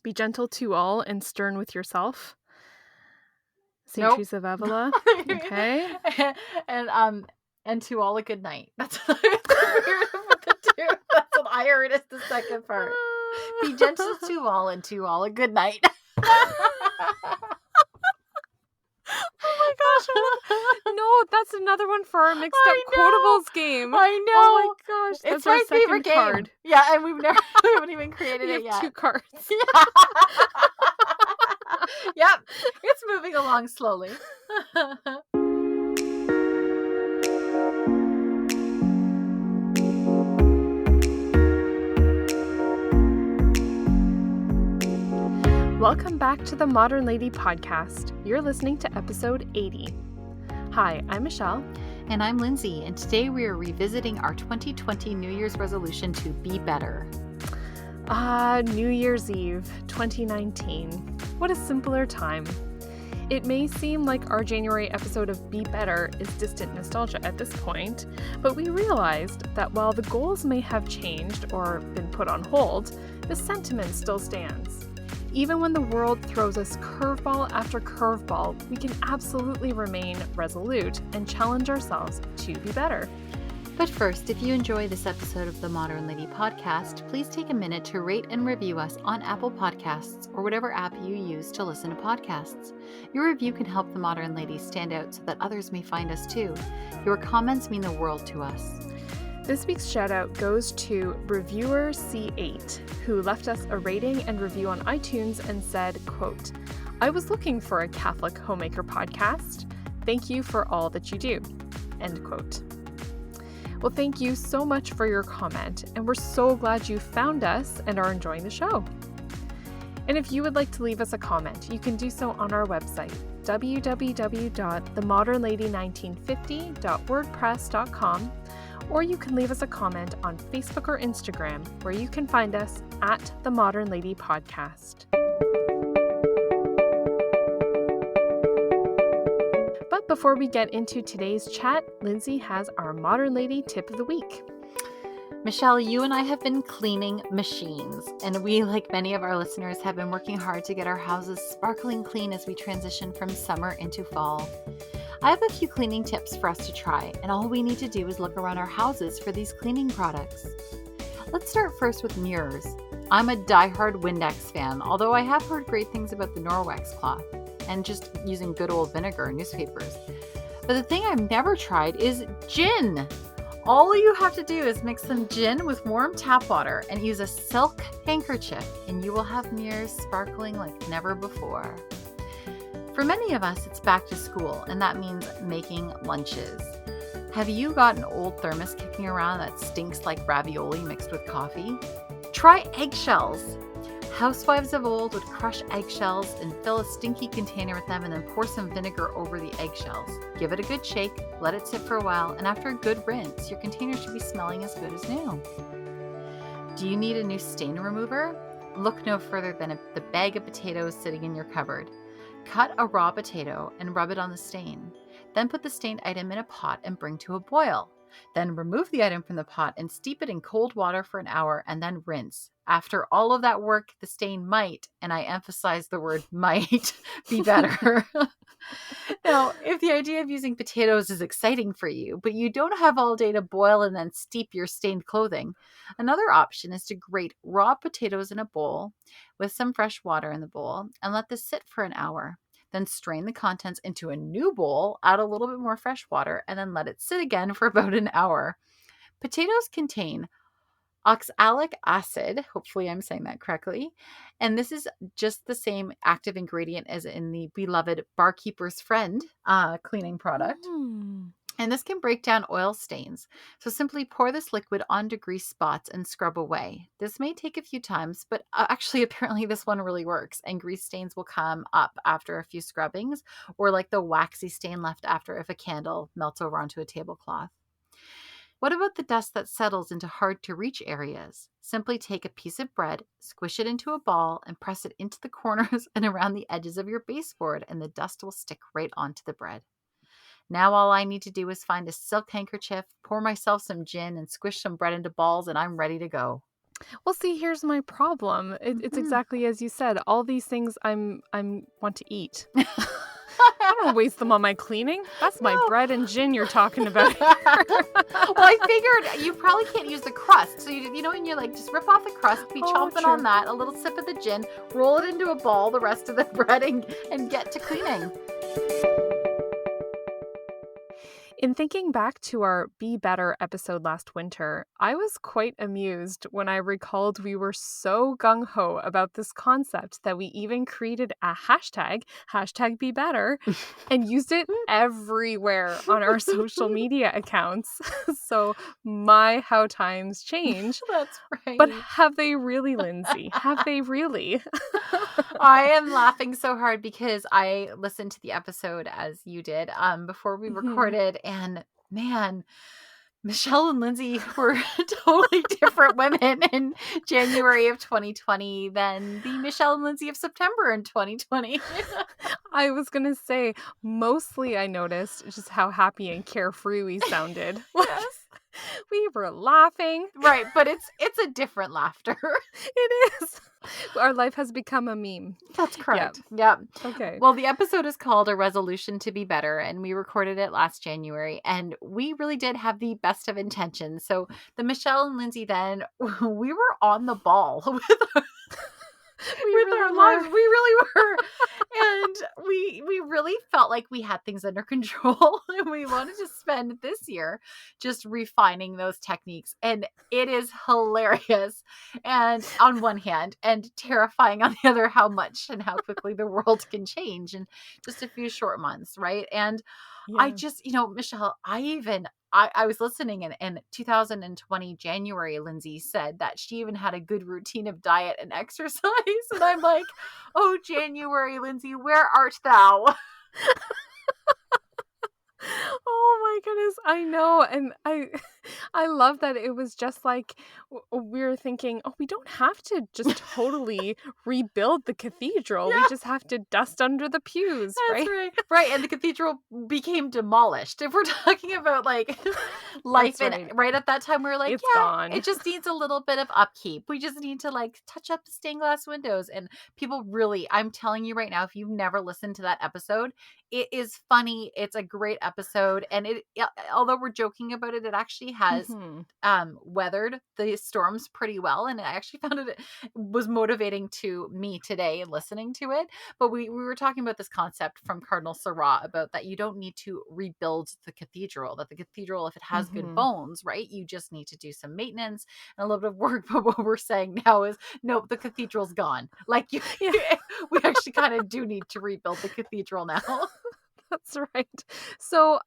Be gentle to all and stern with yourself. St. Nope. Teresa of Avila. Okay. And to all a good night. That's what I put the two. That's what I heard as the second part. Be gentle to all and to all a good night. Oh my gosh. No, that's another one for our mixed up quotables game. I know. Oh my gosh. It's That's our my favorite second card. game. Yeah, and we haven't even created We it have yet. 2 cards. Yeah. Yep. It's moving along slowly. Welcome back to the Modern Lady podcast. You're listening to episode 80. Hi, I'm Michelle. And I'm Lindsay, and today we are revisiting our 2020 New Year's resolution to be better. New Year's Eve, 2019. What a simpler time. It may seem like our January episode of Be Better is distant nostalgia at this point, but we realized that while the goals may have changed or been put on hold, the sentiment still stands. Even when the world throws us curveball after curveball, we can absolutely remain resolute and challenge ourselves to be better. But first, if you enjoy this episode of the Modern Lady podcast, please take a minute to rate and review us on Apple Podcasts or whatever app you use to listen to podcasts. Your review can help the Modern Lady stand out so that others may find us too. Your comments mean the world to us. This week's shout out goes to Reviewer C8, who left us a rating and review on iTunes and said, quote, "I was looking for a Catholic homemaker podcast. Thank you for all that you do." End quote. Well, thank you so much for your comment, and we're so glad you found us and are enjoying the show. And if you would like to leave us a comment, you can do so on our website, www.themodernlady1950.wordpress.com, or you can leave us a comment on Facebook or Instagram, where you can find us at The Modern Lady Podcast. But before we get into today's chat, Lindsay has our Modern Lady tip of the week. Michelle, you and I have been cleaning machines, and we, like many of our listeners, have been working hard to get our houses sparkling clean as we transition from summer into fall. I have a few cleaning tips for us to try, and all we need to do is look around our houses for these cleaning products. Let's start first with mirrors. I'm a diehard Windex fan, although I have heard great things about the Norwex cloth and just using good old vinegar and newspapers. But the thing I've never tried is gin. All you have to do is mix some gin with warm tap water and use a silk handkerchief, and you will have mirrors sparkling like never before. For many of us, it's back to school, and that means making lunches. Have you got an old thermos kicking around that stinks like ravioli mixed with coffee? Try eggshells. Housewives of old would crush eggshells and fill a stinky container with them and then pour some vinegar over the eggshells. Give it a good shake, let it sit for a while, and after a good rinse, your container should be smelling as good as new. Do you need a new stain remover? Look no further than the bag of potatoes sitting in your cupboard. Cut a raw potato and rub it on the stain. Then put the stained item in a pot and bring to a boil. Then remove the item from the pot and steep it in cold water for an hour and then rinse. After all of that work, the stain might, and I emphasize the word might, be better. Now, if the idea of using potatoes is exciting for you, but you don't have all day to boil and then steep your stained clothing, another option is to grate raw potatoes in a bowl with some fresh water in the bowl and let this sit for an hour. Then strain the contents into a new bowl, add a little bit more fresh water, and then let it sit again for about an hour. Potatoes contain oxalic acid, hopefully I'm saying that correctly, and this is just the same active ingredient as in the beloved Barkeeper's Friend cleaning product. And this can break down oil stains. So simply pour this liquid onto grease spots and scrub away. This may take a few times, but actually apparently this one really works, and grease stains will come up after a few scrubbings, or like the waxy stain left after if a candle melts over onto a tablecloth. What about the dust that settles into hard to reach areas? Simply take a piece of bread, squish it into a ball, and press it into the corners and around the edges of your baseboard, and the dust will stick right onto the bread. Now all I need to do is find a silk handkerchief, pour myself some gin, and squish some bread into balls, and I'm ready to go. Well, see, here's my problem. It's Mhm. exactly as you said. All these things I'm want to eat. I don't want to waste them on my cleaning. That's my No. bread and gin you're talking about Well, here. I figured you probably can't use the crust. So you know, and you're like, just rip off the crust, be Oh, chomping on true. that, a little sip of the gin, roll it into a ball, the rest of the bread, and get to cleaning. In thinking back to our Be Better episode last winter, I was quite amused when I recalled we were so gung ho about this concept that we even created a hashtag Be Better, and used it everywhere on our social media accounts. So, my how times change. That's But right. have they really, Lindsay? Have they really? I am laughing so hard because I listened to the episode as you did before we Mhm. recorded, and man, Michelle and Lindsay were totally different women in January of 2020 than the Michelle and Lindsay of September in 2020. I was gonna say, mostly I noticed just how happy and carefree we sounded. Like, Yes. we were laughing. Right, but it's a different laughter. It is. Our life has become a meme. That's Yeah. correct. Yeah. Okay. Well, the episode is called A Resolution to Be Better, and we recorded it last January, and we really did have the best of intentions. So, the Michelle and Lindsay then, we were on the ball We with our really lives. were. We really were. And we really felt like we had things under control, and we wanted to spend this year just refining those techniques. And it is hilarious, and on one hand, and terrifying on the other, how much and how quickly the world can change in just a few short months, right? And I Yeah. just, Michelle, I was listening in 2020 January, Lindsay said that she even had a good routine of diet and exercise. And I'm like, oh, January, Lindsay, where art thou? Oh my goodness, I know, and I love that it was just like we were thinking, oh, we don't have to just totally rebuild the cathedral. We Yeah. just have to dust under the pews, That's right? right. Right. And the cathedral became demolished. If we're talking about like life, That's and right. right at that time, we were like, It's yeah, gone. it just needs a little bit of upkeep. We just need to like touch up the stained glass windows. And people really, I'm telling you right now, if you've never listened to that episode, it is funny. It's a great episode. And although we're joking about it, it actually has Hmm. weathered the storms pretty well. And I actually found it was motivating to me today listening to it. But we were talking about this concept from Cardinal Sarah about that you don't need to rebuild the cathedral, that the cathedral, if it has good Hmm. bones, right, you just need to do some maintenance and a little bit of work. But what we're saying now is, no, the cathedral's gone. Like Yeah. we actually kind of do need to rebuild the cathedral now. That's right. So,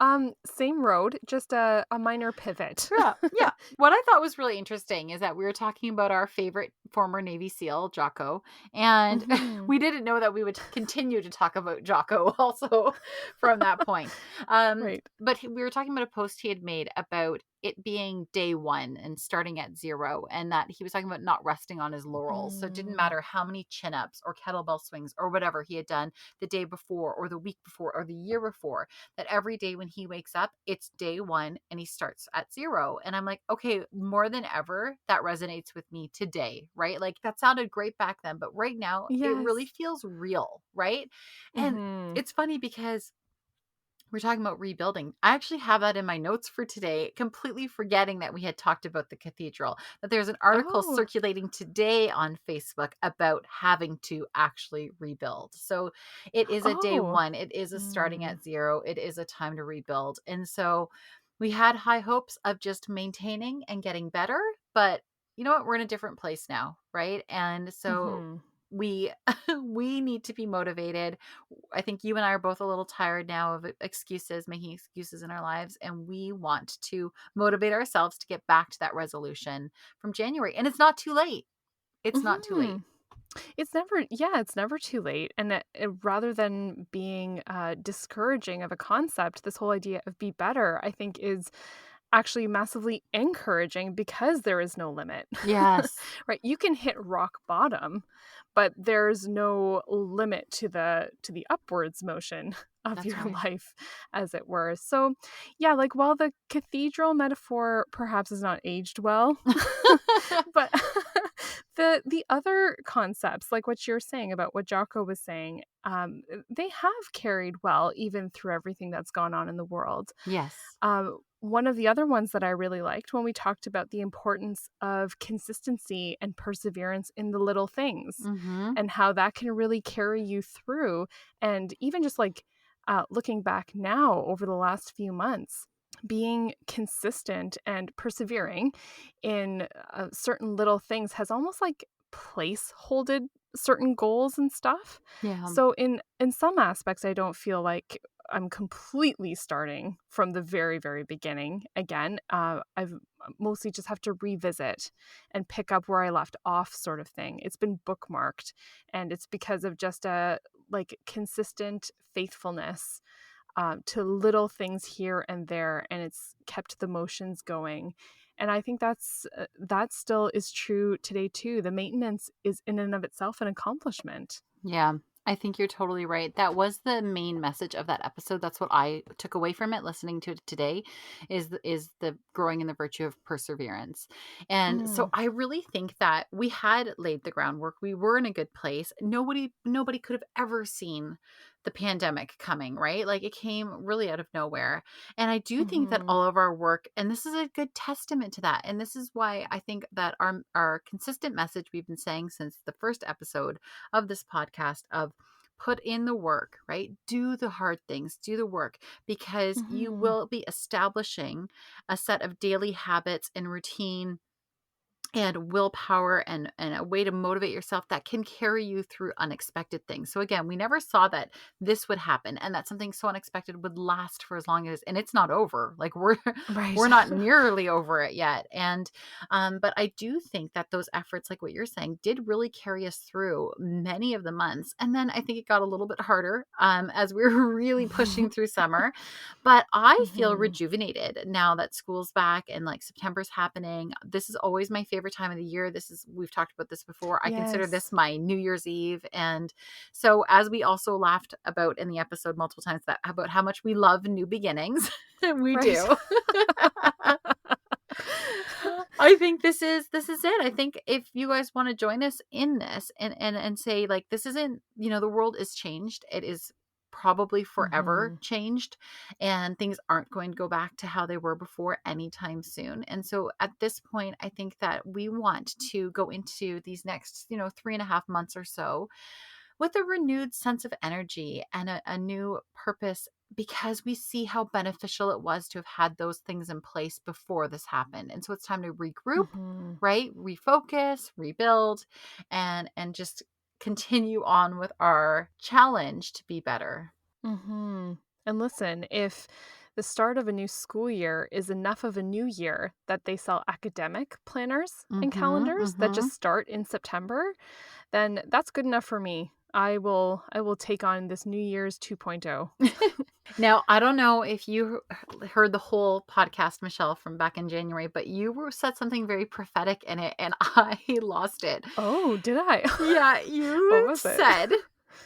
same road, just a minor pivot. Yeah, yeah. What I thought was really interesting is that we were talking about our favorite former Navy SEAL, Jocko, and Hmm. we didn't know that we would continue to talk about Jocko also from that point. Right. But we were talking about a post he had made about it being day one and starting at zero, and that he was talking about not resting on his laurels. So it didn't Mm. matter how many chin ups or kettlebell swings or whatever he had done the day before or the week before or the year before, that every day when he wakes up, it's day one and he starts at zero. And I'm like, okay, more than ever, that resonates with me today, right? Like that sounded great back then, but right now it really Yes. feels real, right? And Hmm. it's funny because we're talking about rebuilding. I actually have that in my notes for today, completely forgetting that we had talked about the cathedral. That there's an article Oh. circulating today on Facebook about having to actually rebuild. So it is a day Oh. one, it is a starting Mm. at zero, it is a time to rebuild. And so we had high hopes of just maintaining and getting better, but you know what? We're in a different place now, right? And so Mhm. we we need to be motivated. I think you and I are both a little tired now of excuses, making excuses in our lives, and we want to motivate ourselves to get back to that resolution from January. And it's not too late. It's not too late. Mhm. It's never too late. And rather than being discouraging of a concept, this whole idea of be better, I think, is actually massively encouraging because there is no limit. Yes, Right? You can hit rock bottom, but there's no limit to the upwards motion of that's your right. life, as it were. So, yeah, like while the cathedral metaphor perhaps is not aged well, but The other concepts, like what you're saying about what Jocko was saying, they have carried well even through everything that's gone on in the world. Yes. One of the other ones that I really liked when we talked about the importance of consistency and perseverance in the little things Mm-hmm. and how that can really carry you through. And even just like looking back now over the last few months, being consistent and persevering in certain little things has almost like place-holded certain goals and stuff. Yeah. So in some aspects, I don't feel like I'm completely starting from the very, very beginning again. I've mostly just have to revisit and pick up where I left off, sort of thing. It's been bookmarked, and it's because of just a like consistent faithfulness to little things here and there, and it's kept the motions going. And I think that still is true today too. The maintenance is in and of itself an accomplishment. Yeah, I think you're totally right. That was the main message of that episode. That's what I took away from it listening to it today is the growing in the virtue of perseverance. And so Mm, I really think that we had laid the groundwork. We were in a good place. Nobody could have ever seen the pandemic coming, right? Like it came really out of nowhere. And I do think that mhm, all of our work, and this is a good testament to that. And this is why I think that our consistent message we've been saying since the first episode of this podcast of put in the work, right? Do the hard things, do the work, because you mhm. will be establishing a set of daily habits and routine and willpower and a way to motivate yourself that can carry you through unexpected things. So again, we never saw that this would happen and that something so unexpected would last for as long as, and it's not over. Like we're Right. we're not nearly over it yet. And but I do think that those efforts, like what you're saying, did really carry us through many of the months. And then I think it got a little bit harder as we were really pushing through summer. But I feel Mhm. rejuvenated now that school's back and like September's happening. This is always my favorite time of the year. We've talked about this before. I consider this Yes. my New Year's Eve. And so, as we also laughed about in the episode multiple times, that about how much we love new beginnings, we Right. do. I think this is it. I think if you guys want to join us in this and say like this isn't, the world is changed. It is probably forever Mhm. changed and things aren't going to go back to how they were before anytime soon. And so at this point, I think that we want to go into these next, 3.5 months or so with a renewed sense of energy and a new purpose because we see how beneficial it was to have had those things in place before this happened. And so it's time to regroup, Mhm. right? Refocus, rebuild, and just continue on with our challenge to be better. Mhm. And listen, if the start of a new school year is enough of a new year that they sell academic planners and Mhm. calendars that Mhm. just start in September, then that's good enough for me. I will take on this New Year's 2.0. Now, I don't know if you heard the whole podcast, Michelle, from back in January, but said something very prophetic in it, and I lost it. Oh, did I? Yeah, What you was it? said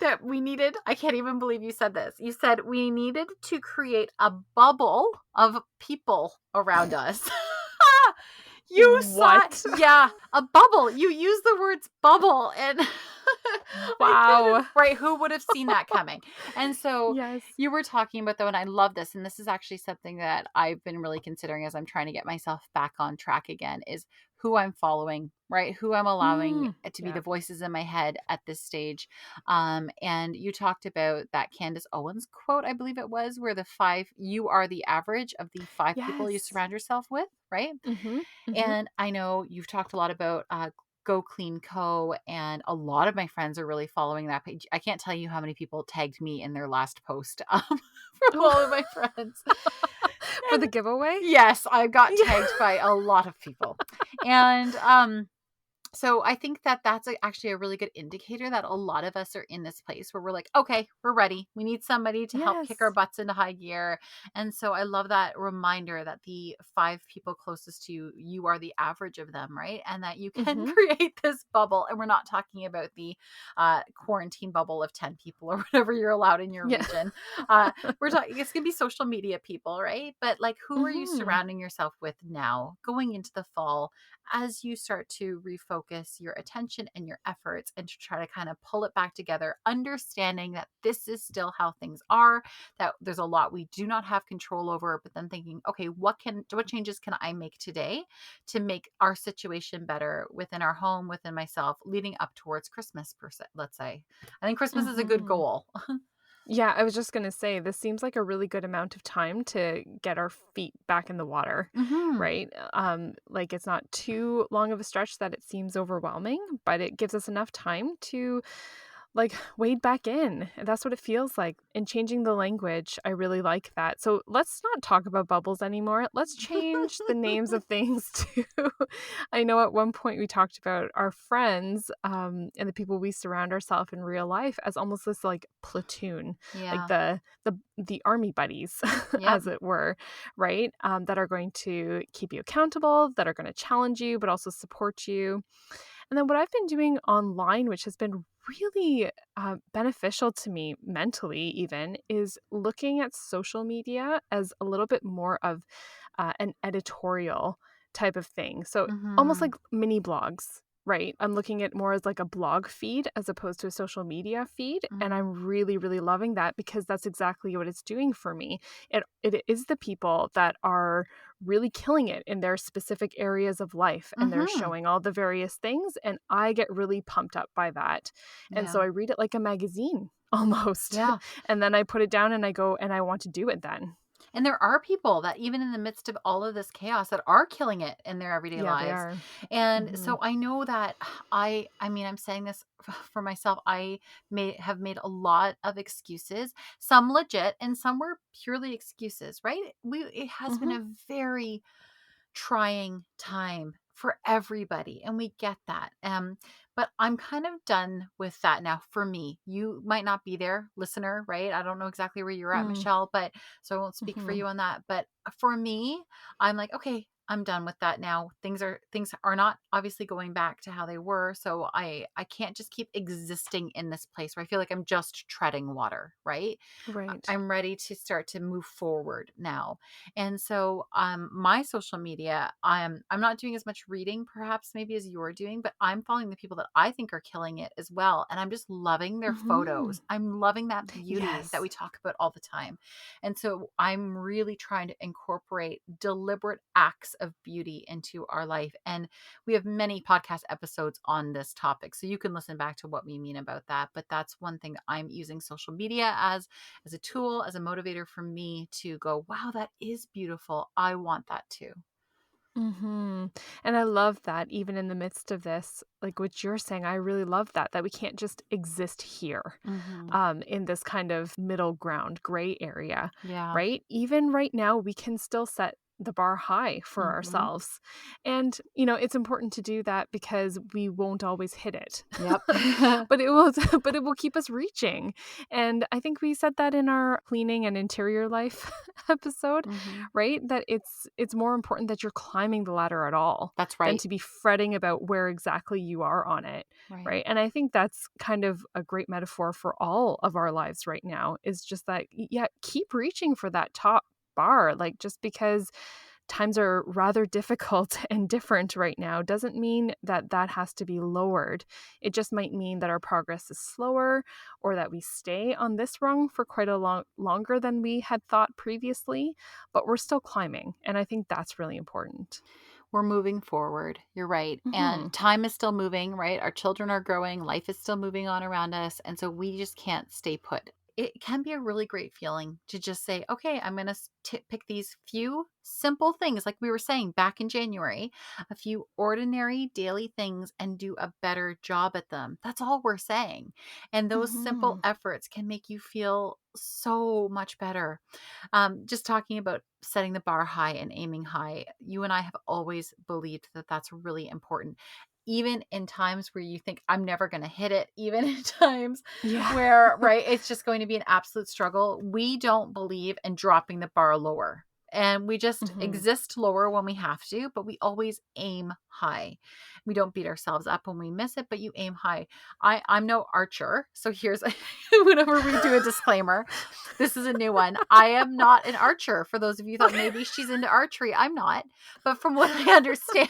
that we needed, I can't even believe you said this. You said we needed to create a bubble of people around us. You saw, What? yeah, a bubble. You used the words bubble, and I couldn't, Wow. right? Who would have seen that coming? And so Yes. you were talking about, though, and I love this, and this is actually something that I've been really considering as I'm trying to get myself back on track again, is who I'm following, right? Who I'm allowing Mm. to be the Yeah. voices in my head at this stage. And you talked about that Candace Owens quote, I believe it was, where you are the average of the five people you Yes. surround yourself with, right? Mhm. Mhm. And I know you've talked a lot about Go Clean Co. And a lot of my friends are really following that page. I can't tell you how many people tagged me in their last post from all of Oh. my friends. For the And giveaway? yes, I got Yeah. tagged by a lot of people. And so I think that that's actually a really good indicator that a lot of us are in this place where we're like, okay, we're ready. We need somebody to help kick our Yes. butts into high gear. And so I love that reminder that the five people closest to you, you are the average of them, right? And that you can Mhm. create this bubble. And we're not talking about the quarantine bubble of 10 people or whatever you're allowed in your Yeah. region. We're talking, it's going to be social media people, right? But like, who are you Mhm. surrounding yourself with now going into the fall as you start to refocus focus your attention and your efforts and to try to kind of pull it back together, understanding that this is still how things are, that there's a lot we do not have control over, but then thinking, okay, what changes can I make today to make our situation better within our home, within myself, leading up towards Christmas, let's say. I think Christmas is a good Mhm. goal. Yeah, I was just gonna say, this seems like a really good amount of time to get our feet back in the water, Hmm. right? Like it's not too long of a stretch that it seems overwhelming, but it gives us enough time to like wade back in. And that's what it feels like. And changing the language, I really like that. So let's not talk about bubbles anymore. Let's change the names of things too. I know at one point we talked about our friends and the people we surround ourselves in real life as almost this like platoon, like Yeah. the army buddies, Yep. as it were, right? That are going to keep you accountable, that are going to challenge you, but also support you. And then what I've been doing online, which has been really beneficial to me mentally, even, is looking at social media as a little bit more of an editorial type of thing. So almost Hmm. like mini blogs. Right. I'm looking at more as like a blog feed as opposed to a social media feed. And Hmm. I'm really, really loving that because that's exactly what it's doing for me. It is the people that are really killing it in their specific areas of life and they're Hmm. showing all the various things and I get really pumped up by that. And so Yeah. I read it like a magazine almost. Yeah. And then I put it down and I go and I want to do it then. And there are people that even in the midst of all of this chaos that are killing it in their everyday Yeah, they lives. are. And Mhm. so I know that I mean I'm saying this for myself. I may have made a lot of excuses, some legit and some were purely excuses, right? We It has been Mhm. a very trying time for everybody and we get that, but I'm kind of done with that now. For me, you might not be there, listener, right? I don't know exactly where you're at, Mm. Michelle, but so I won't speak for Mhm. you on that. But for me, I'm like, okay, I'm done with that now. Things are not obviously going back to how they were, so I can't just keep existing in this place where I feel like I'm just treading water, right? Right. I'm ready to start to move forward now. And so my social media, I'm not doing as much reading perhaps maybe as you're doing, but I'm following the people that I think are killing it as well. And I'm just loving their Mhm. photos. I'm loving that beauty that Yes. we talk about all the time. And so I'm really trying to incorporate deliberate acts of beauty into our life. And we have many podcast episodes on this topic. So you can listen back to what we mean about that. But that's one thing I'm using social media as a tool, as a motivator for me to go, wow, that is beautiful. I want that too. Mhm. And I love that even in the midst of this, like what you're saying, I really love that we can't just exist here, Hmm. in this kind of middle ground, gray area, Yeah. right? Even right now, we can still set the bar high for Hmm. ourselves. And, it's important to do that because we won't always hit it. Yep. But it will but it will keep us reaching. And I think we said that in our cleaning and interior life episode, Hmm. right? That it's more important that you're climbing the ladder at all That's than right. to be fretting about where exactly you are on it, Right. right? And I think that's kind of a great metaphor for all of our lives right now is just that yeah, keep reaching for that top bar. Like just because times are rather difficult and different right now doesn't mean that that has to be lowered. It just might mean that our progress is slower or that we stay on this rung for quite a longer than we had thought previously, but we're still climbing. And I think that's really important. We're moving forward. You're right. And Mhm. time is still moving, right? Our children are growing, life is still moving on around us. And so we just can't stay put. It can be a really great feeling to just say, okay, I'm going to pick these few simple things, like we were saying back in January, a few ordinary daily things and do a better job at them. That's all we're saying. And those simple Mhm. efforts can make you feel so much better. Just talking about setting the bar high and aiming high, you and I have always believed that that's really important. Even in times where you think I'm never going to hit it, even in times Yeah. where, right, it's just going to be an absolute struggle, we don't believe in dropping the bar lower. And we just Mhm. exist lower when we have to, but we always aim high. We don't beat ourselves up when we miss it, but you aim high. I'm no archer. So here's whenever we do a disclaimer, this is a new one. I am not an archer. For those of you thought maybe she's into archery, I'm not. But from what I understand,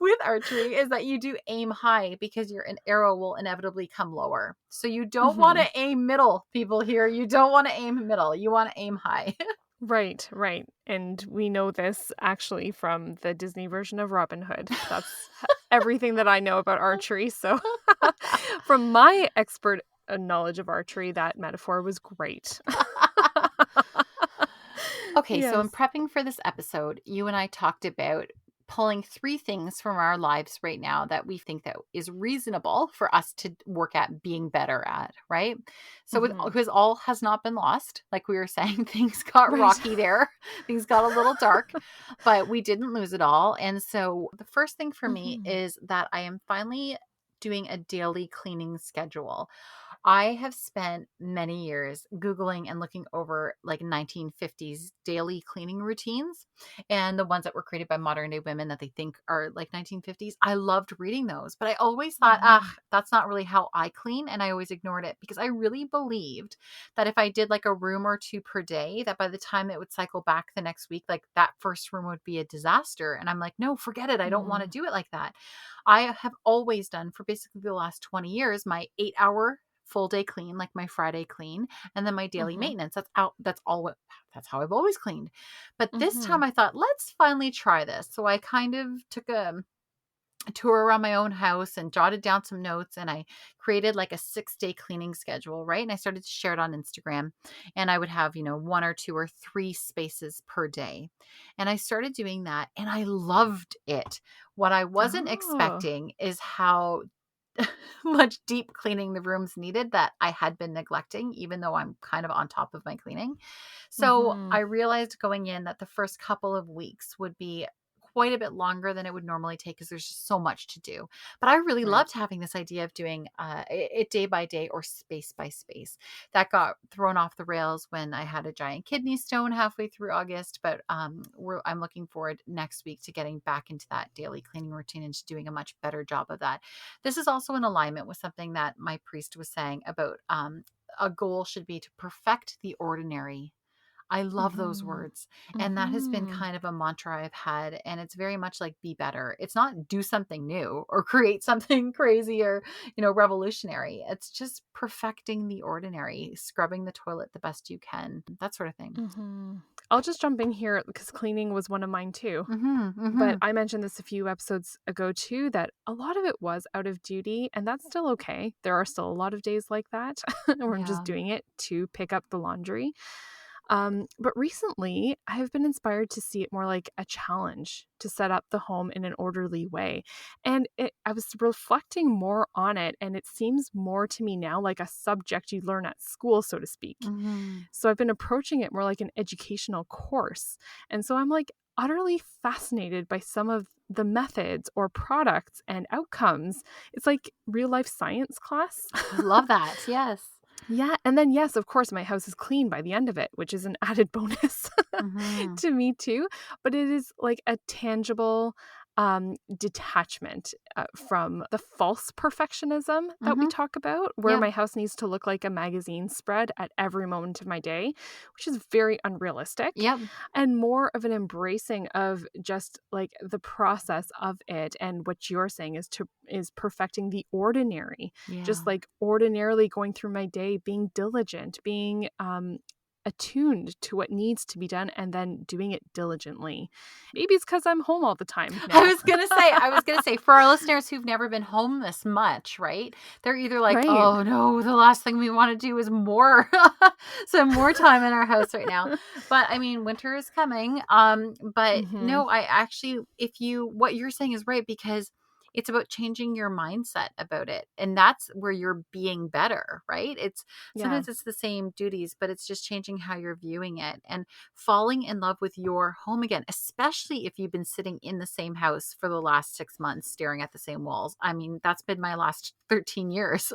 with archery is that you do aim high because an arrow will inevitably come lower. So you don't want Mhm. to aim middle, people here. You don't want to aim middle. You want to aim high. Right, right. And we know this actually from the Disney version of Robin Hood. That's everything that I know about archery. So, from my expert knowledge of archery, that metaphor was great. Okay, so in Yes. prepping for this episode, you and I talked about pulling 3 things from our lives right now that we think that is reasonable for us to work at being better at, right? So Mhm. because all has not been lost, like we were saying, things got Right. rocky there. Things got a little dark, but we didn't lose it all. And so the first thing for me Mhm. is that I am finally doing a daily cleaning schedule. I have spent many years Googling and looking over like 1950s daily cleaning routines and the ones that were created by modern day women that they think are like 1950s. I loved reading those, but I always thought, Mhm. that's not really how I clean. And I always ignored it because I really believed that if I did like a room or two per day, that by the time it would cycle back the next week, like that first room would be a disaster. And I'm like, no, forget it. I don't want to Mhm. do it like that. I have always done for basically the last 20 years my 8 hour full day clean, like my Friday clean, and then my daily Mhm. maintenance. That's how I've always cleaned. But this time Mhm. I thought, let's finally try this. So I kind of took a tour around my own house and jotted down some notes, and I created like a 6-day cleaning schedule, right? And I started to share it on Instagram, and I would have, 1 or 2 or 3 spaces per day. And I started doing that and I loved it. What I wasn't Oh. expecting is how much deep cleaning the rooms needed that I had been neglecting, even though I'm kind of on top of my cleaning. So I Mhm. realized going in that the first couple of weeks would be quite a bit longer than it would normally take because there's just so much to do. But I really Right. loved having this idea of doing it day by day or space by space. That got thrown off the rails when I had a giant kidney stone halfway through August. But I'm looking forward next week to getting back into that daily cleaning routine and to doing a much better job of that. This is also in alignment with something that my priest was saying about a goal should be to perfect the ordinary. I love those Mhm. words. And that has been Mhm. kind of a mantra I've had. And it's very much like be better. It's not do something new or create something crazy or, revolutionary. It's just perfecting the ordinary, scrubbing the toilet the best you can, that sort of thing. Mhm. I'll just jump in here because cleaning was one of mine too. Mm-hmm. But Mm-hmm. I mentioned this a few episodes ago too, that a lot of it was out of duty, and that's still okay. There are still a lot of days like that where I'm just Yeah. doing it to pick up the laundry. But recently, I have been inspired to see it more like a challenge to set up the home in an orderly way. And I was reflecting more on it, and it seems more to me now like a subject you learn at school, so to speak. Mm-hmm. So I've been approaching it more like an educational course. And so I'm like utterly fascinated by some of the methods or products and outcomes. It's like real life science class. I love that. Yes. Yeah, and then yes, of course, my house is clean by the end of it, which is an added bonus Mm-hmm. to me too. But it is like a tangible detachment from the false perfectionism that we Mm-hmm. talk about, where Yep. my house needs to look like a magazine spread at every moment of my day, which is very unrealistic, Yep. and more of an embracing of just like the process of it. And what you're saying is perfecting the ordinary, just Yeah. like ordinarily going through my day, being diligent, being attuned to what needs to be done, and then doing it diligently. Maybe it's because I'm home all the time I now. was gonna say, for our listeners who've never been home this much, right? They're either like, Right. oh no, the last thing we want to do is more, some more time in our house right now. But I mean, winter is coming. But Hmm. no, I actually, what you're saying is right because it's about changing your mindset about it. And that's where you're being better, right? Yeah. Sometimes it's the same duties, but it's just changing how you're viewing it. And falling in love with your home again, especially if you've been sitting in the same house for the last 6 months staring at the same walls. I mean, that's been my last 13 years.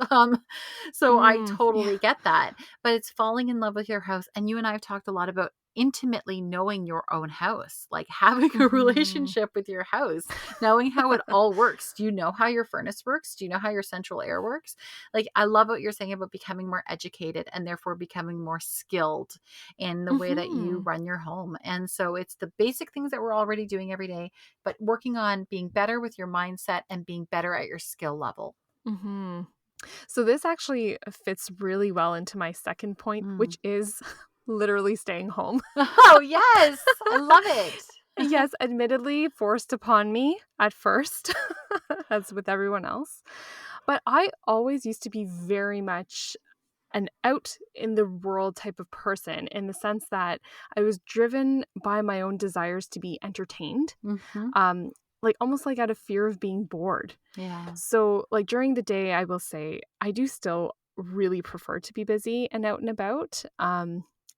So I Mm, yeah. totally get that. But it's falling in love with your house. And you and I have talked a lot about intimately knowing your own house, like having a Mhm. relationship with your house, knowing how it all works. Do you know how your furnace works? Do you know how your central air works? Like, I love what you're saying about becoming more educated and therefore becoming more skilled in the way that you Mhm. run your home. And so it's the basic things that we're already doing every day, but working on being better with your mindset and being better at your skill level. Mhm. So this actually fits really well into my second point, Mm. which is literally staying home. Oh, yes. I love it. Yes, admittedly forced upon me at first, as with everyone else. But I always used to be very much an out in the world type of person in the sense that I was driven by my own desires to be entertained, Hmm. um, like almost like out of fear of being bored. Yeah. So, like during the day, I will say I do still really prefer to be busy and out and about.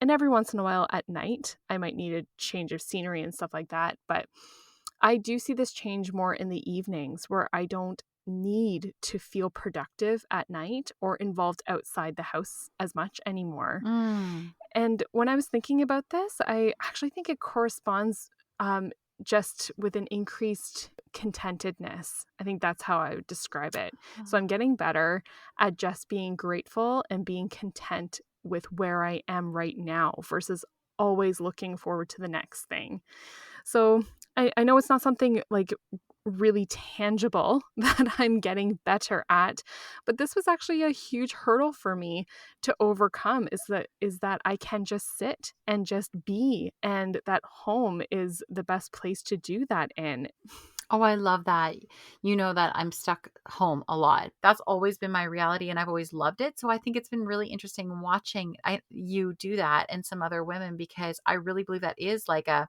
And every once in a while at night, I might need a change of scenery and stuff like that. But I do see this change more in the evenings where I don't need to feel productive at night or involved outside the house as much anymore. Mm. And when I was thinking about this, I actually think it corresponds um, just with an increased contentedness. I think that's how I would describe it. So I'm getting better at just being grateful and being content with where I am right now versus always looking forward to the next thing. So I know it's not something like really tangible that I'm getting better at, but this was actually a huge hurdle for me to overcome is that I can just sit and just be, and that home is the best place to do that in. Oh, I love that. You know that I'm stuck home a lot. That's always been my reality and I've always loved it. So I think it's been really interesting watching you do that and some other women because I really believe that is like a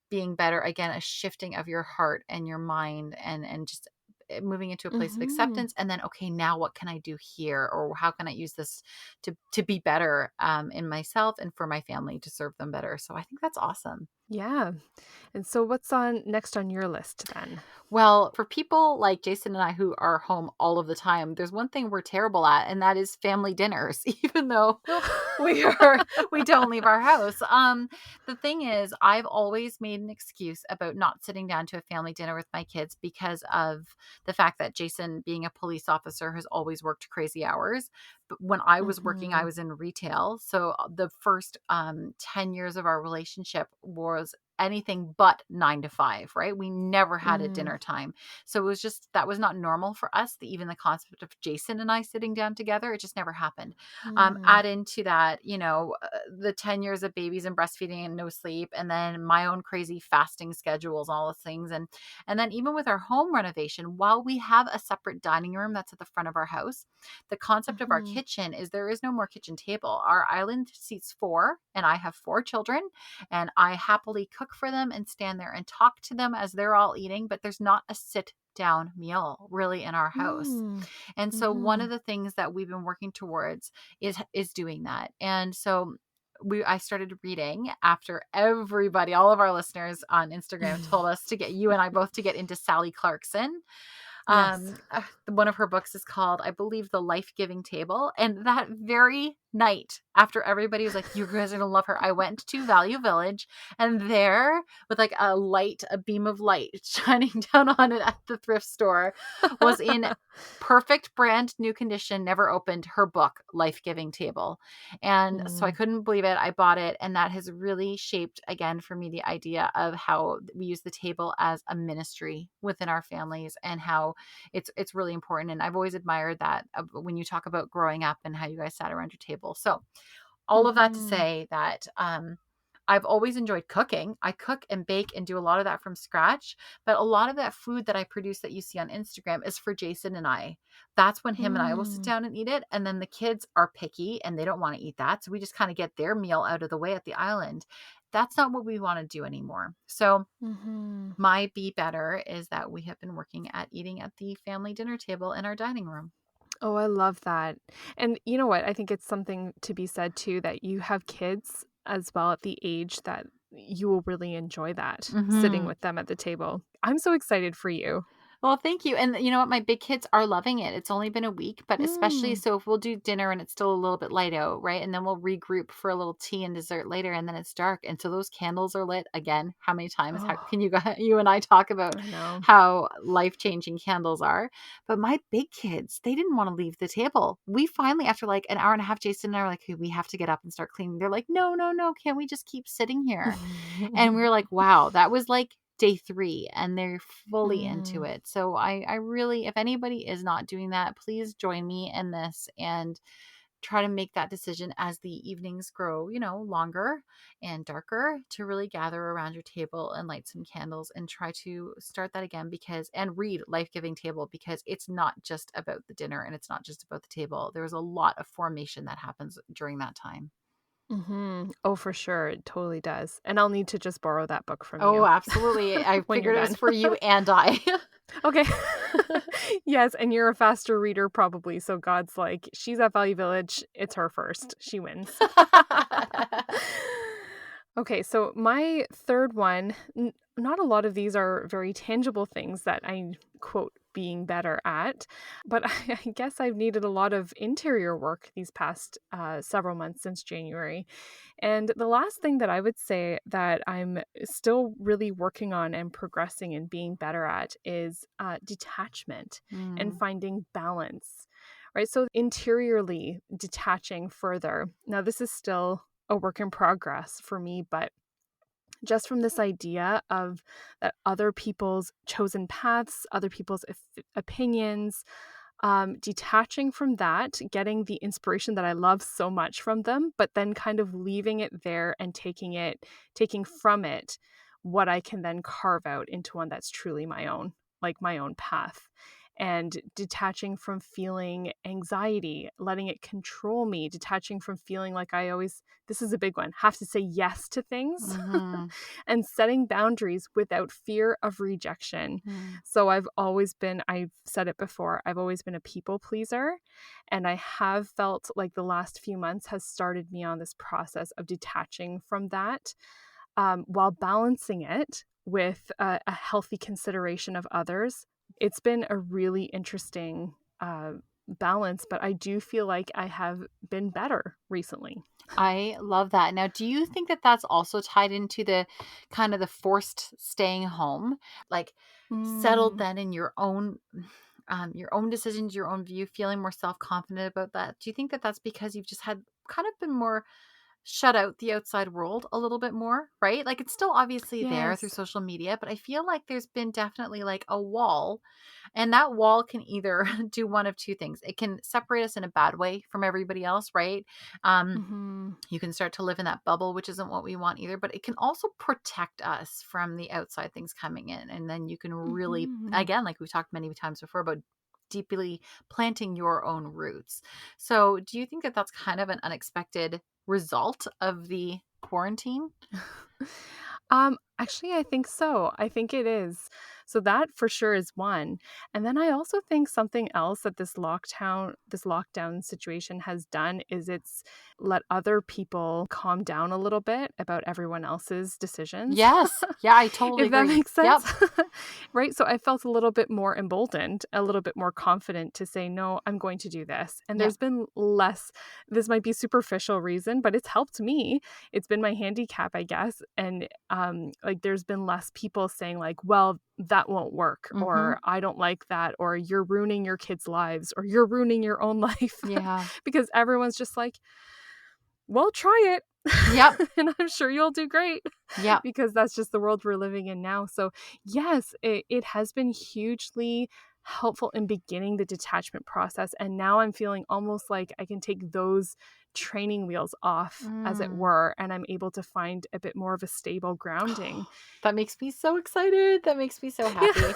being better, again, a shifting of your heart and your mind and just moving into a place of Mhm. acceptance and then okay, now what can I do here or how can I use this to be better in myself and for my family to serve them better. So I think that's awesome. Yeah. And so what's on next on your list then? Well, for people like Jason and I who are home all of the time, there's one thing we're terrible at, and that is family dinners, even though we are we don't leave our house. The thing is, I've always made an excuse about not sitting down to a family dinner with my kids because of the fact that Jason, being a police officer, has always worked crazy hours. But when I was working, I Mhm. was in retail. So the first 10 years of our relationship was anything but 9 to 5, right? We never had a Mm. dinner time. So it was just, that was not normal for us. Even the concept of Jason and I sitting down together, it just never happened. Mm. Add into that, the 10 years of babies and breastfeeding and no sleep, and then my own crazy fasting schedules, all the things. And then even with our home renovation, while we have a separate dining room that's at the front of our house, the concept of our Mhm. kitchen is there is no more kitchen table. Our island seats four, and I have 4 children, and I happily cook for them and stand there and talk to them as they're all eating, but there's not a sit down meal really in our house. Mm. And so one of Mhm. the things that we've been working towards is doing that. And so I started reading after everybody, all of our listeners on Instagram told us to get you and I both to get into Sally Clarkson. Yes. One of her books is called, I believe, The Life-Giving Table. And that very night, after everybody was like, you guys are gonna love her, I went to Value Village, and there, with like a beam of light shining down on it at the thrift store, was in perfect brand new condition, never opened, her book, Life-Giving Table. And so I Mm. couldn't believe it. I bought it, and that has really shaped again for me the idea of how we use the table as a ministry within our families and how it's really important. And I've always admired that when you talk about growing up and how you guys sat around your table. So all of that to Mhm. say that I've always enjoyed cooking. I cook and bake and do a lot of that from scratch. But a lot of that food that I produce that you see on Instagram is for Jason and I. That's when him and I will sit Mm. down and eat it. And then the kids are picky and they don't want to eat that. So we just kind of get their meal out of the way at the island. That's not what we want to do anymore. So Mhm. my be better is that we have been working at eating at the family dinner table in our dining room. Oh, I love that. And you know what? I think it's something to be said too that you have kids as well at the age that you will really enjoy that, sitting Hmm. with them at the table. I'm so excited for you. Well, thank you. And you know what? My big kids are loving it. It's only been a week, but especially Mm. so if we'll do dinner and it's still a little bit light out, right? And then we'll regroup for a little tea and dessert later, and then it's dark. And so those candles are lit again. How many times Oh, can you and I talk about I know. how life-changing candles are? But my big kids, they didn't want to leave the table. We finally, after like an hour and a half, Jason and I were like, "Hey, we have to get up and start cleaning." They're like, "No, no, no. Can't we just keep sitting here?" And we were like, wow, that was like day 3 and they're fully into Mm. it. So I really, if anybody is not doing that, please join me in this and try to make that decision as the evenings grow, longer and darker, to really gather around your table and light some candles and try to start that again, and read Life Giving Table, because it's not just about the dinner and it's not just about the table. There's a lot of formation that happens during that time. Oh, for sure. It totally does. And I'll need to just borrow that book from Oh, you absolutely. I when you're figured it was done. for you and I. Okay. Yes, and you're a faster reader probably. So God's like, she's at Value Village. It's her first. She wins. Okay, so my third one, not a lot of these are very tangible things that I quote being better at, but I guess I've needed a lot of interior work these past several months since January. And the last thing that I would say that I'm still really working on and progressing and being better at is detachment and Mm. finding balance. Right. So, interiorly detaching further. Now, this is still a work in progress for me, but just from this idea of that other people's chosen paths, other people's opinions, detaching from that, getting the inspiration that I love so much from them, but then kind of leaving it there and taking from it what I can then carve out into one that's truly my own, like my own path. And detaching from feeling anxiety, letting it control me, detaching from feeling like this is a big one, have to say yes to things Mhm. and setting boundaries without fear of rejection. Mm. So I've said it before, I've always been a people pleaser. And I have felt like the last few months has started me on this process of detaching from that, while balancing it with a healthy consideration of others. It's been a really interesting balance, but I do feel like I have been better recently. I love that. Now, do you think that that's also tied into the kind of the forced staying home? Like settled Mm, then in your own decisions, your own view, feeling more self-confident about that? Do you think that that's because you've just had kind of been more shut out the outside world a little bit more, right? Like it's still obviously there through yes. social media, but I feel like there's been definitely like a wall, and that wall can either do one of two things. It can separate us in a bad way from everybody else, right? Um, Hmm. you can start to live in that bubble, which isn't what we want either, but it can also protect us from the outside things coming in. And then you can really, Hmm. again, like we've talked many times before about deeply planting your own roots. So, do you think that that's kind of an unexpected result of the quarantine? Actually, I think so. I think it is. So that for sure is one. And then I also think something else that this lockdown situation has done is it's let other people calm down a little bit about everyone else's decisions. Yes. Yeah, I totally If that agree. makes sense. Yep. Right? So I felt a little bit more emboldened, a little bit more confident to say, no, I'm going to do this. And Yep. there's been less, this might be superficial reason, but it's helped me. It's been my handicap, I guess. And like there's been less people saying like, well, that won't work, Mm-hmm. or I don't like that, or you're ruining your kids' lives, or you're ruining your own life. Yeah. Because everyone's just like, well, try it. Yep. And I'm sure you'll do great, Yep. because that's just the world we're living in now. So, yes, it has been hugely helpful in beginning the detachment process. And now I'm feeling almost like I can take those training wheels off, as it Mm. were, and I'm able to find a bit more of a stable grounding. That makes me so excited. That makes me so happy. Yeah.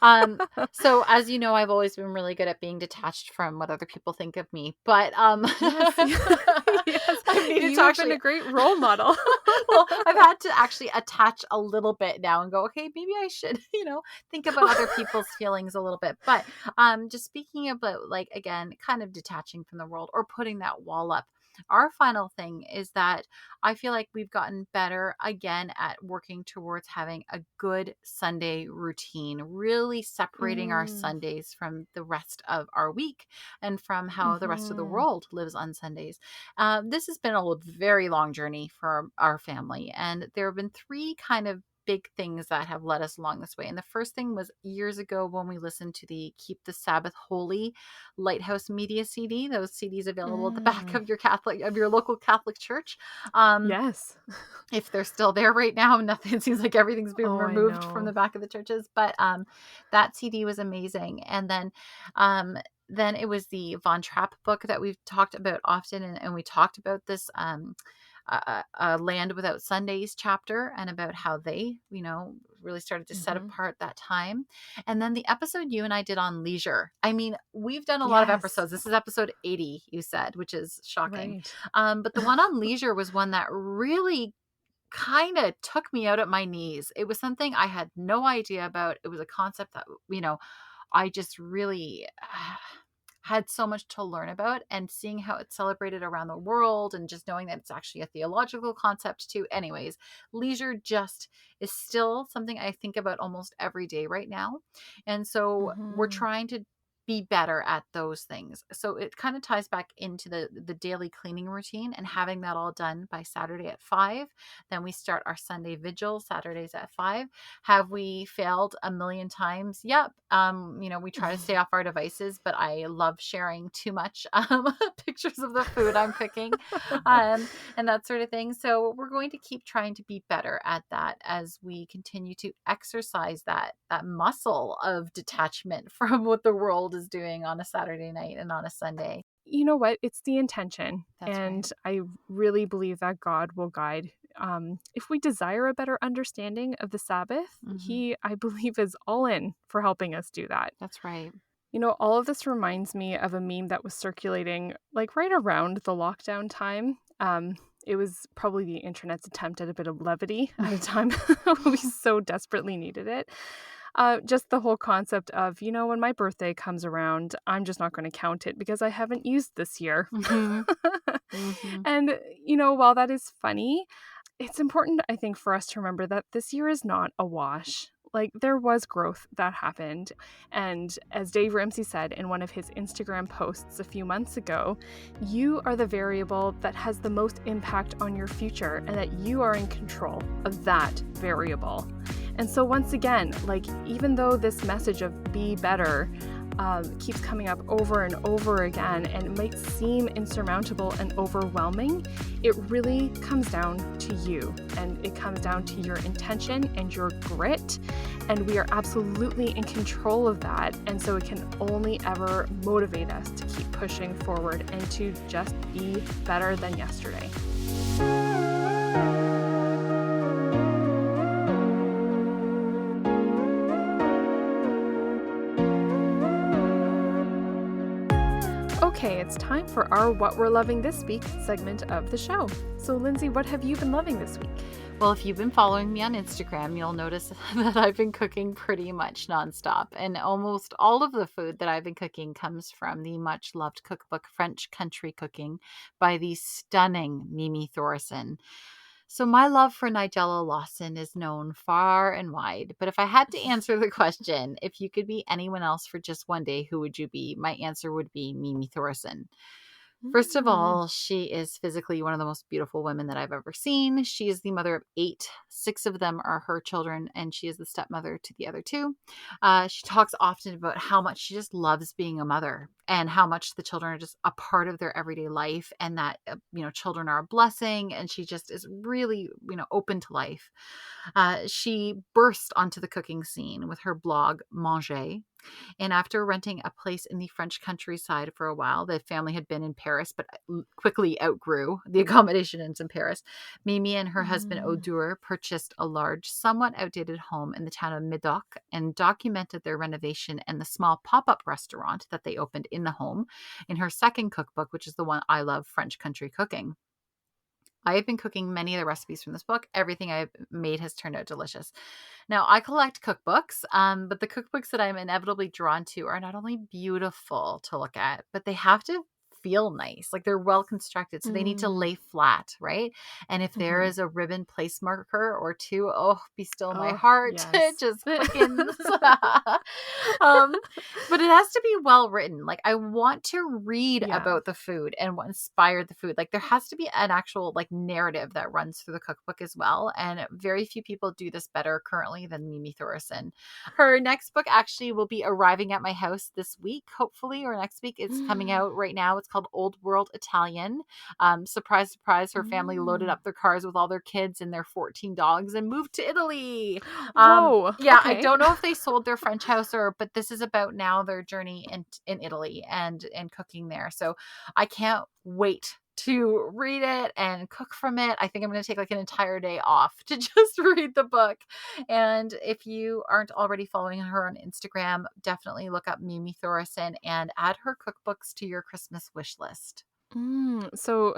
Um, so as you know, I've always been really good at being detached from what other people think of me. But Yes. Yes. I've needed to You have been actually a great role model. well, I've had to actually attach a little bit now and go, okay, maybe I should, think about other people's feelings a little bit. But just speaking about like again, kind of detaching from the world or putting that wall up. our final thing is that I feel like we've gotten better again at working towards having a good Sunday routine, really separating our Mm, Sundays from the rest of our week and from how the rest of the mhm. world lives on Sundays. This has been a very long journey for our family, and there have been three kind of big things that have led us along this way. And the first thing was years ago when we listened to the Keep the Sabbath Holy Lighthouse Media CD, those CDs available at the back Mm. of your local Catholic church. Um, Yes. if they're still there right now, nothing, it seems like everything's been Oh, I removed from know. the back of the churches. But that CD was amazing. And then it was the Von Trapp book that we've talked about often, and we talked about this Land Without Sundays chapter, and about how they, really started to set Mhm. apart that time. And then the episode you and I did on leisure. I mean, we've done a lot of Yes. episodes. This is episode 80, you said, which is shocking. Right. But the one on leisure was one that really kind of took me out at my knees. It was something I had no idea about. It was a concept that, I just really had so much to learn about, and seeing how it's celebrated around the world and just knowing that it's actually a theological concept too. Anyways, leisure just is still something I think about almost every day right now. And so we're Mhm. trying to be better at those things. So it kind of ties back into the daily cleaning routine and having that all done by Saturday at 5. Then we start our Sunday vigil Saturdays at 5. Have we failed a million times? Yep. We try to stay off our devices, but I love sharing too much pictures of the food I'm cooking, and that sort of thing. So we're going to keep trying to be better at that as we continue to exercise that muscle of detachment from what the world is doing on a Saturday night and on a Sunday. You know what? It's the intention. That's right. And I really believe that God will guide. If we desire a better understanding of the Sabbath, Hmm. He, I believe, is all in for helping us do that. That's right. All of this reminds me of a meme that was circulating like right around the lockdown time. It was probably the internet's attempt at a bit of levity at a time we so desperately needed it. Just the whole concept of, when my birthday comes around, I'm just not going to count it because I haven't used this year. Hmm. Hmm. And, while that is funny, it's important, I think, for us to remember that this year is not a wash. Like, there was growth that happened. And as Dave Ramsey said in one of his Instagram posts a few months ago, you are the variable that has the most impact on your future, and that you are in control of that variable. And so, once again, like, even though this message of be better keeps coming up over and over again, and it might seem insurmountable and overwhelming, it really comes down to you, and it comes down to your intention and your grit, and we are absolutely in control of that. And so it can only ever motivate us to keep pushing forward and to just be better than yesterday. Okay, it's time for our What We're Loving This Week segment of the show. So, Lindsay, what have you been loving this week? Well, if you've been following me on Instagram, you'll notice that I've been cooking pretty much nonstop. And almost all of the food that I've been cooking comes from the much loved cookbook French Country Cooking by the stunning Mimi Thorson. So my love for Nigella Lawson is known far and wide. But if I had to answer the question, if you could be anyone else for just one day, who would you be? My answer would be Mimi Thorson. First of Mm. all, she is physically one of the most beautiful women that I've ever seen. She is the mother of 8. 6 of them are her children, and she is the stepmother to the other 2. She talks often about how much she just loves being a mother, and how much the children are just a part of their everyday life, and that, children are a blessing. And she just is really, open to life. She burst onto the cooking scene with her blog, Manger. And after renting a place in the French countryside for a while, the family had been in Paris, but quickly outgrew the accommodations in Paris. Mimi and her husband Mm. Odur purchased a large, somewhat outdated home in the town of Medoc and documented their renovation and the small pop-up restaurant that they opened in the home in her second cookbook, which is the one I love, French Country Cooking. I have been cooking many of the recipes from this book. Everything I've made has turned out delicious. Now, I collect cookbooks, but the cookbooks that I'm inevitably drawn to are not only beautiful to look at, but they have to feel nice. Like they're well constructed. So they need to Mm. lay flat, right? And if there Hmm. is a ribbon place marker or two, oh, be still my Oh, heart. It yes. just quickens. But it has to be well written. Like I want to read Yeah. about the food and what inspired the food. Like there has to be an actual like narrative that runs through the cookbook as well. And very few people do this better currently than Mimi Thoresen. Her next book actually will be arriving at my house this week, hopefully, or next week. It's coming out right now. It's called Old World Italian. Surprise, surprise, her family loaded Mm. up their cars with all their kids and their 14 dogs and moved to Italy. Whoa. Yeah, I Okay. don't know if they sold their French house but this is about now their journey in Italy and cooking there. So I can't wait to read it and cook from it. I think I'm going to take like an entire day off to just read the book. And if you aren't already following her on Instagram, definitely look up Mimi Thoresen and add her cookbooks to your Christmas wish list. So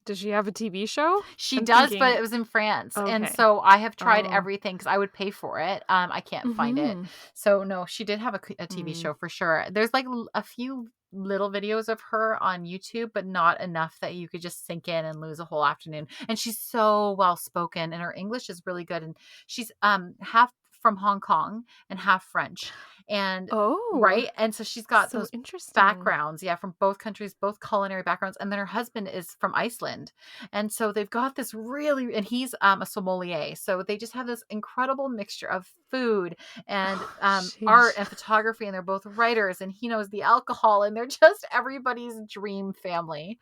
does she have a TV show? She I'm does, but thinking, it was in France. And okay. so I have tried Oh. everything because I would pay for it. I can't find it. Mm-hmm. So no, she did have a TV Mm. show for sure. There's like a few little videos of her on YouTube, but not enough that you could just sink in and lose a whole afternoon. And she's so well spoken and her English is really good. And she's half from Hong Kong and half French. And Oh, right. And so she's got so those interesting. backgrounds, yeah, from both countries, both culinary backgrounds. And then her husband is from Iceland. And so they've got this really, and he's a sommelier. So they just have this incredible mixture of food and art Sheesh. and photography. And they're both writers and he knows the alcohol and they're just everybody's dream family.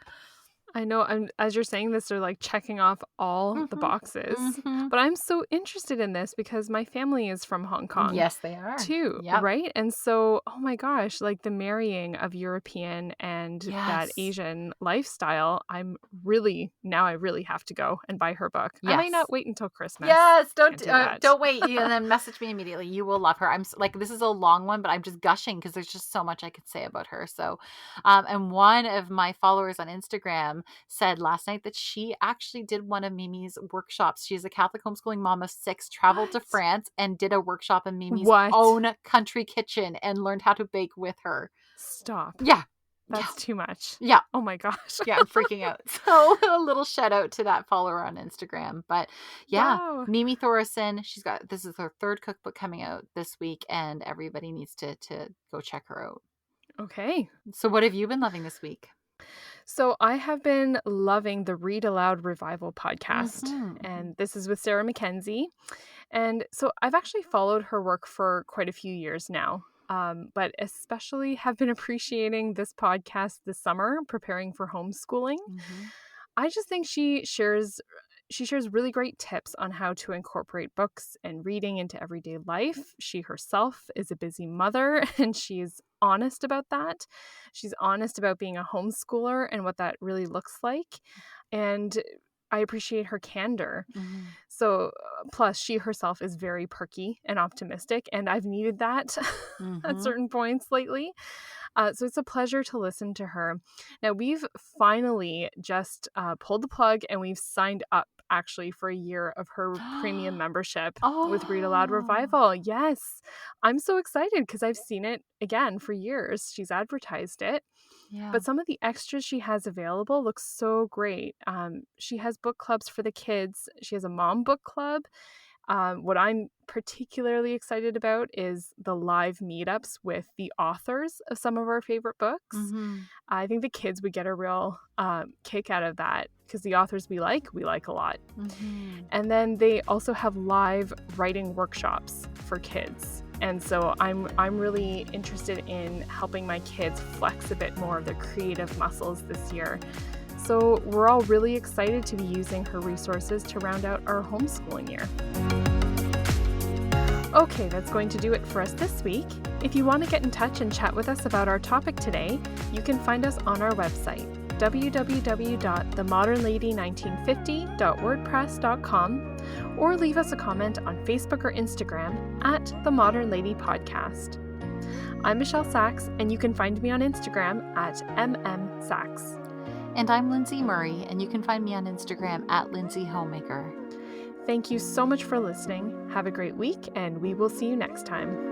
I know, as you're saying this, they're like checking off all the Mm-hmm. boxes. Mm-hmm. But I'm so interested in this because my family is from Hong Kong Yes, they are. too, Yep. right? And so, oh my gosh, like the marrying of European and that Yes. Asian lifestyle, I really have to go and buy her book. I might Yes. not wait until Christmas. Yes, Can't do that. don't wait and then message me immediately. You will love her. Like this is a long one, but I'm just gushing because there's just so much I could say about her. So, and one of my followers on Instagram said last night that she actually did one of Mimi's workshops. She's a Catholic homeschooling mom of 6, traveled to What? France and did a workshop in Mimi's What? own country kitchen and learned how to bake with her. Stop. Yeah, yeah, That's too much. yeah. Oh my gosh. Yeah, I'm freaking out. So a little shout out to that follower on Instagram. But yeah, Wow. Mimi Thoresen, this is her 3rd cookbook coming out this week, and everybody needs to go check her out. Okay. So what have you been loving this week? So I have been loving the Read Aloud Revival podcast, Mm-hmm. and this is with Sarah Mackenzie. And so I've actually followed her work for quite a few years now, but especially have been appreciating this podcast this summer, preparing for homeschooling. Mm-hmm. I just think she shares really great tips on how to incorporate books and reading into everyday life. She herself is a busy mother and she's honest about that. She's honest about being a homeschooler and what that really looks like. And I appreciate her candor. Mm-hmm. So, plus, she herself is very perky and optimistic, and I've needed that at Mm-hmm. certain points lately. So it's a pleasure to listen to her. Now, we've finally just pulled the plug and we've signed up actually for a year of her premium membership with Read Aloud Oh, Revival. Yes, I'm so excited because I've seen it again for years. She's advertised it. yeah. But some of the extras she has available look so great. She has book clubs for the kids. She has a mom book club. What I'm particularly excited about is the live meetups with the authors of some of our favorite books. Mm-hmm. I think the kids would get a real kick out of that because the authors we like a lot. Mm-hmm. And then they also have live writing workshops for kids. And so I'm really interested in helping my kids flex a bit more of their creative muscles this year. So we're all really excited to be using her resources to round out our homeschooling year. Okay, that's going to do it for us this week. If you want to get in touch and chat with us about our topic today, you can find us on our website, www.themodernlady1950.wordpress.com, or leave us a comment on Facebook or Instagram at The Modern Lady Podcast. I'm Michelle Sachs, and you can find me on Instagram at MMSachs. And I'm Lindsay Murray, and you can find me on Instagram at Lindsay Homemaker. Thank you so much for listening. Have a great week, and we will see you next time.